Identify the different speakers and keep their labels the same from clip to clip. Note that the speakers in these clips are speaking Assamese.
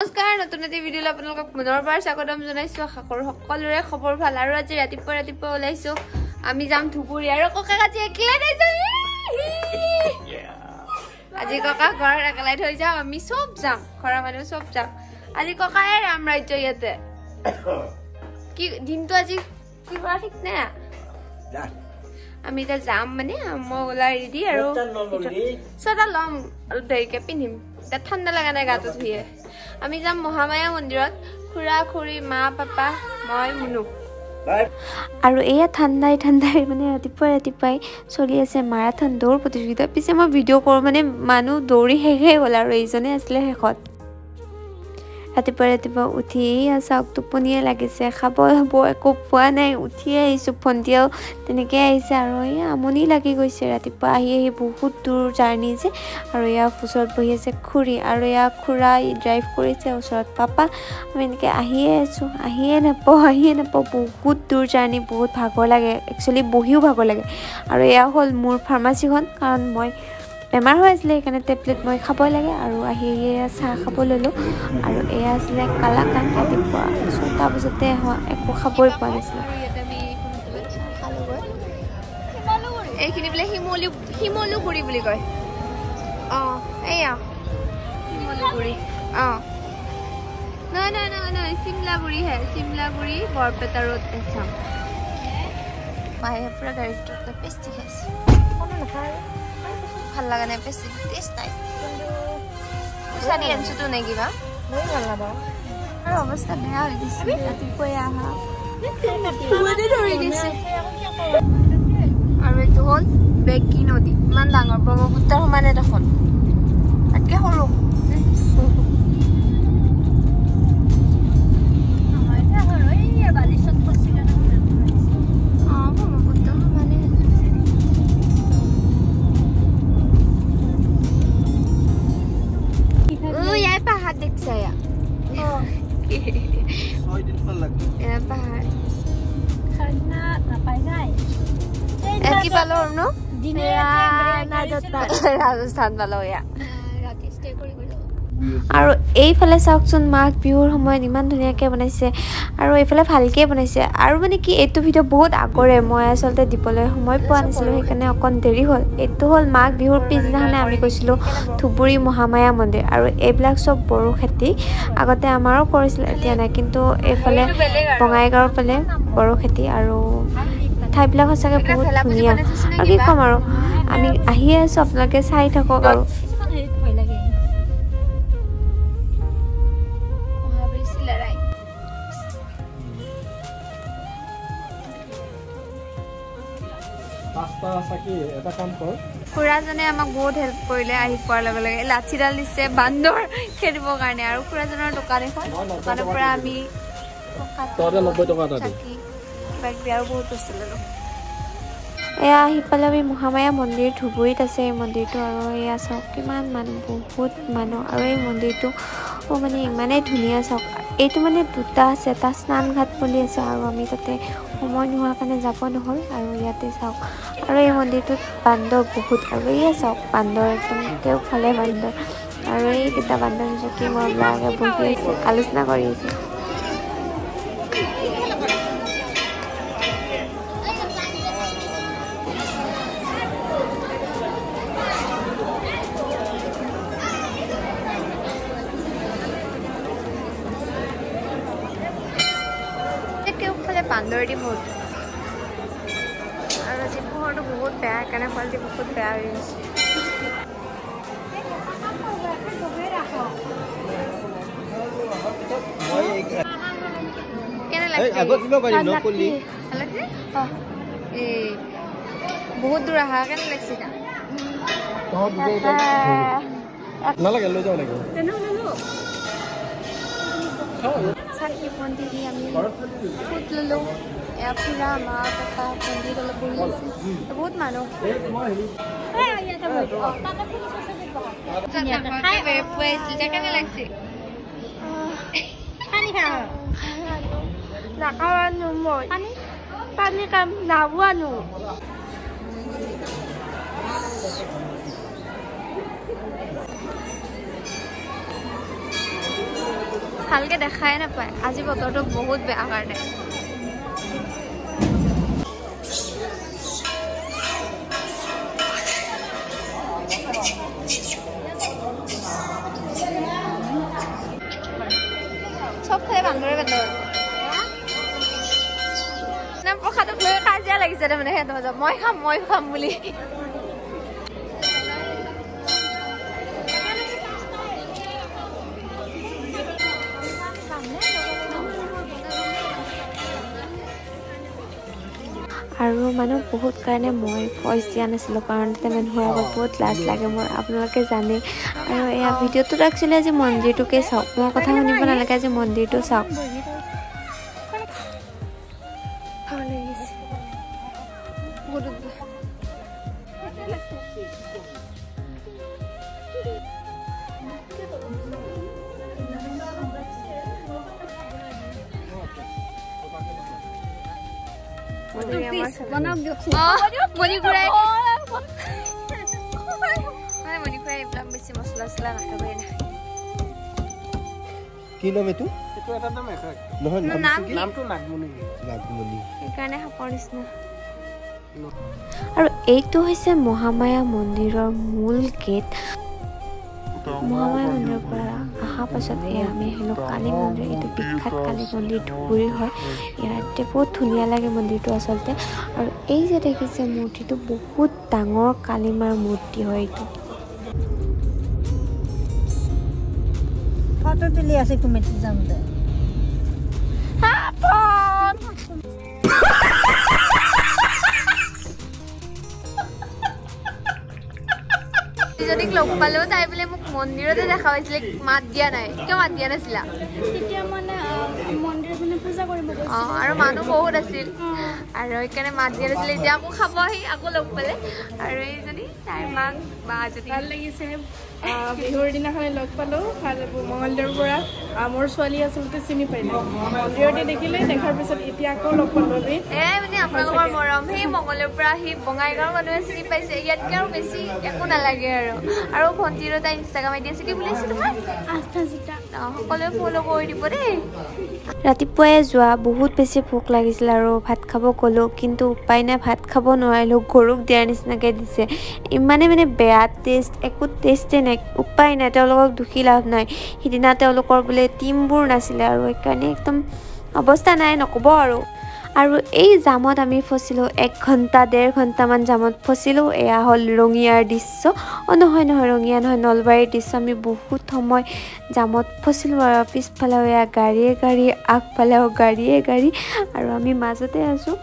Speaker 1: নমস্কাৰ নতুন এটা ভিডিঅ' লৈ আপোনালোকক পুনৰবাৰ স্বাগতম জনাইছো আশা কৰো সকলোৰে খবৰ ভাল আৰু আজি ৰাতিপুৱা ওলাইছো আমি যাম ধুবুৰী আৰু ককা কাজি একলাই নাই যাম আজি ককা ঘৰ একলাই থৈ যাম আমি সব যাম ঘৰৰ মানুহ সব যাম আজি ককায়ে ৰাম ৰাজ্য ইয়াতে কি দিনটো আজি কি কৰা ঠিক না আমি তা যাম মানে মই ওলাই ৰেডি আৰু সদা লম আৰু দেৰিকে পিন্ধিম এটা ঠাণ্ডা লাগা নাই গাটো ধুইয়ে আমি যাম মহামায়া মন্দিৰত খুৰা খুৰী মা পাপা মই মুনু আৰু এয়া ঠাণ্ডাই মানে ৰাতিপুৱাই চলি আছে মাৰাথন দৌৰ প্ৰতিযোগিতা পিছে মই ভিডিঅ' কৰোঁ মানে মানুহ দৌৰি শেষে হ'ল আৰু এইজনে আছিলে শেষত ৰাতিপুৱা উঠি চাওক টোপনিয়ে লাগিছে খাব একো পোৱা নাই উঠিয়ে আহিছোঁ ভণ্টিয়েও তেনেকৈ আহিছে আৰু এয়া আমনি লাগি গৈছে ৰাতিপুৱা আহি বহুত দূৰ জাৰ্ণি যে আৰু এয়া ওচৰত বহি আছে খুৰী আৰু এয়া খুৰা ড্ৰাইভ কৰিছে ওচৰত পাপা আমি এনেকৈ আহিয়ে আছোঁ আহিয়ে নাপাওঁ বহুত দূৰ জাৰ্ণি বহুত ভাগৰ লাগে একচুৱেলি বহিও ভাগৰ লাগে আৰু এয়া হ'ল মোৰ ফাৰ্মাচীখন কাৰণ মই বেমাৰ হৈ আছিলে সেইকাৰণে টেবলেট মই খাব লাগে আৰু আহি চাহ খাব ল'লোঁ আৰু এয়া আছিলে কালাকান ৰাতিপুৱা 6টা বজাতে একো খাবই পোৱা নাছিলোঁ এইখিনি বোলে শিমলুগুৰি বুলি কয় অঁ এয়া শিমলুগুৰি অঁ নহয় চিমলাগুৰিহে চিমলাগুৰি বৰপেটা ৰোড এছাম মায়ে পুৰা গাড়ীটো পেষ্টি খাইছে কোনো নাখায় ভাল লাগা নাই পেষ্টি টেষ্ট নাই চাৰি আনছোতো নে কিবা মই ভাল নাপাওঁ আৰু অৱস্থা বেয়া হৈ গৈছে ৰাতিপুৱাই আহা ধৰি গৈছে আৰু এইটো হ'ল বেগী নদী ইমান ডাঙৰ ব্ৰহ্মপুত্ৰৰ সমানে দেখোন তাতকৈ সৰু ৰাজস্থান পালো আৰু এইফালে চাওকচোন মাঘ বিহুৰ সময়ত ইমান ধুনীয়াকৈ বনাইছে আৰু এইফালে ভালকৈ বনাইছে আৰু মানে কি এইটো ভিডিঅ' বহুত আগৰে মই আচলতে দিবলৈ সময় পোৱা নাছিলোঁ সেইকাৰণে অকণ দেৰি হ'ল এইটো হ'ল মাঘ বিহুৰ পিছদিনাখনে আমি গৈছিলোঁ ধুবুৰী মহামায়া মন্দিৰ আৰু এইবিলাক চব বড়ো খেতি আগতে আমাৰো কৰিছিল এতিয়া নাই কিন্তু এইফালে বঙাইগাঁৱৰ ফালে বড়ো খেতি আৰু ঠাইবিলাক সঁচাকৈ বহুত ধুনীয়া আৰু কি ক'ম আৰু আমি আহিয়ে আছোঁ আপোনালোকে চাই থাকক আৰু খুৰাজনে আমাক বহুত হেল্প কৰিলে আহি পোৱাৰ লগে লগে লাঠিডাল দিছে বান্দৰ খেদিবৰ কাৰণে আৰু খুৰাজনৰ দোকান এখন দোকানৰ পৰা আমি 90 টকা আৰু বহুত বস্তু ল'লোঁ এয়া আহি পালে আমি মহামায়া মন্দিৰ ধুবুৰীত আছে এই মন্দিৰটো আৰু এয়া চাওক কিমান মানুহ বহুত মানুহ আৰু এই মন্দিৰটো মানে ইমানেই ধুনীয়া চাওক এইটো মানে দুটা আছে এটা স্নান ঘাট বুলি আছে আৰু আমি তাতে সময় নোহোৱাৰ কাৰণে যাব নহ'ল আৰু ইয়াতে চাওক আৰু এই মন্দিৰটোত বান্দৰ বহুত আৰু এয়া চাওক বান্দৰ একদম কেওফালে বান্দৰ আৰু এইকেইটা বান্দৰ চকী মই লাগে বহি আছে আলোচনা কৰি আছে বান্দৰ দি বহুত আৰু আজি পোহৰটো বহুত বেয়া সেইকাৰণে ফলটি বহুত বেয়া হৈ গৈছে কেনে লাগিছে বহুত দূৰ আহা কেনে লাগিছে চাকি বন্তি দি আমি ফুট ল'লোঁ এয়া খুৰা মা পাপা বন্তি তলত বহি আছে বহুত মানুহ কেনে লাগিছে নাখাৱানো মই পানী কাম নাবোৱানো ভালকে দেখাই নাপায় আজি বতৰটো বহুত বেয়া কাৰণে সব খাই বান্দৰে বান্দৰ না প্ৰসাদক লৈ কাজিয়া লাগিছে মানে হেত মাজত মই খাম বুলি আৰু মানুহ বহুত কাৰণে মই ভইচ দিয়া নাছিলোঁ কাৰণ তাতে মানুহৰ আগত বহুত লাজ লাগে মোৰ আপোনালোকে জানে আৰু এয়া ভিডিঅ'টোত একচুৱেলি আজি মন্দিৰটোকে চাওক মোৰ কথা শুনিব নালাগে আজি মন্দিৰটো চাওক
Speaker 2: কি নাম এইটো এটা নাম আছে নহয় নামটো নাগমণি
Speaker 1: সেইকাৰণে সাপৰ নিচিনা আৰু এইটো হৈছে মহামায়া মন্দিৰৰ মূল গেট মহামায়া মন্দিৰৰ পৰা অহা পাছত আমি আহিলোঁ কালী মন্দিৰ এইটো বিখ্যাত কালী মন্দিৰ ধুবুৰীৰ হয় ইয়াতে বহুত ধুনীয়া লাগে মন্দিৰটো আচলতে আৰু এই যে দেখিছে মূৰ্তিটো বহুত ডাঙৰ কালী মাৰ মূৰ্তি হয় এইটো
Speaker 3: ফটো তুলি আছে কমিটি যাওঁতে
Speaker 1: যদি লগ পালেও তাই বোলে মোক মন্দিৰতে দেখা পাইছিলে মাত দিয়া নাই কিয় মাত দিয়া নাছিলা
Speaker 3: তেতিয়া মানে মন্দিৰত মানে পূজা কৰিব গৈছিল
Speaker 1: আৰু মানুহ বহুত আছিল আৰু সেইকাৰণে মাত দিয়া নাছিলে এতিয়া আকৌ খাব আহি আকৌ লগ পালে আৰু এইজনী তাইৰ মাক বা যদি
Speaker 4: ভাল লাগিছে বিহুৰ দিনাখনে লগ পালোঁ ভাল মঙলদৈৰ পৰা মোৰ ছোৱালী আচলতে চিনি পাইলে মন্দিৰতে দেখিলে দেখাৰ পিছত এতিয়া আকৌ লগ পালোঁ আমি
Speaker 1: মানে আপোনালোকৰ মৰম সেই মঙলৰ পৰা আহি বঙাইগাঁৱৰ মানুহে চিনি পাইছে ইয়াতকৈ আৰু বেছি একো নালাগে আৰু ভণ্টিৰো তাই ইনষ্টাগ্ৰাম আইডি আছে কি বুলিছে তোমাৰ
Speaker 3: আস্থা জিতা
Speaker 1: সকলোৱে ফ'ল' কৰি দিব দেই
Speaker 5: ৰাতিপুৱাই যোৱা বহুত বেছি ভোক লাগিছিল আৰু ভাত খাব গ'লোঁ কিন্তু উপায় নাই ভাত খাব নোৱাৰিলোঁ গৰুক দিয়াৰ নিচিনাকৈ দিছে ইমানে মানে বেয়া টেষ্ট একো টেষ্টেই নাই উপায় নাই তেওঁলোকক দুখী লাভ নাই সিদিনা তেওঁলোকৰ বোলে টিমবোৰ নাছিলে আৰু সেইকাৰণে একদম অৱস্থা নাই নক'ব আৰু এই জামত আমি ফচিলোঁ 1 ঘণ্টা 1.5 ঘণ্টামান জামত ফচিলোঁ এয়া হ'ল ৰঙিয়াৰ দৃশ্য নহয় ৰঙিয়া নহয় নলবাৰীৰ দৃশ্য আমি বহুত সময় জামত ফচিলোঁ আৰু পিছফালেও এয়া গাড়ী আগফালেও গাড়ী আৰু আমি মাজতে আছোঁ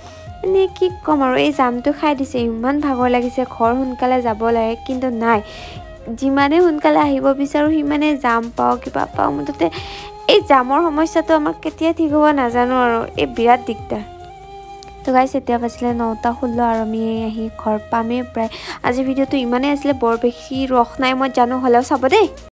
Speaker 5: মানে কি ক'ম আৰু এই জামটো খাই দিছে ইমান ভাগৰ লাগিছে ঘৰ সোনকালে যাব লাগে কিন্তু নাই যিমানে সোনকালে আহিব বিচাৰোঁ সিমানে জাম পাওঁ কিবা পাওঁ মুঠতে এই জামৰ সমস্যাটো আমাৰ কেতিয়া ঠিক হ'ব নাজানো আৰু এই বিৰাট দিগদাৰ তো গাইছ এতিয়া পাইছিলে 9:16 আৰু আমি আহি ঘৰ পামেই প্ৰায় আজি ভিডিঅ'টো ইমানেই আছিলে বৰ বেছি ৰস নাই মই জানো হ'লেও চাব দেই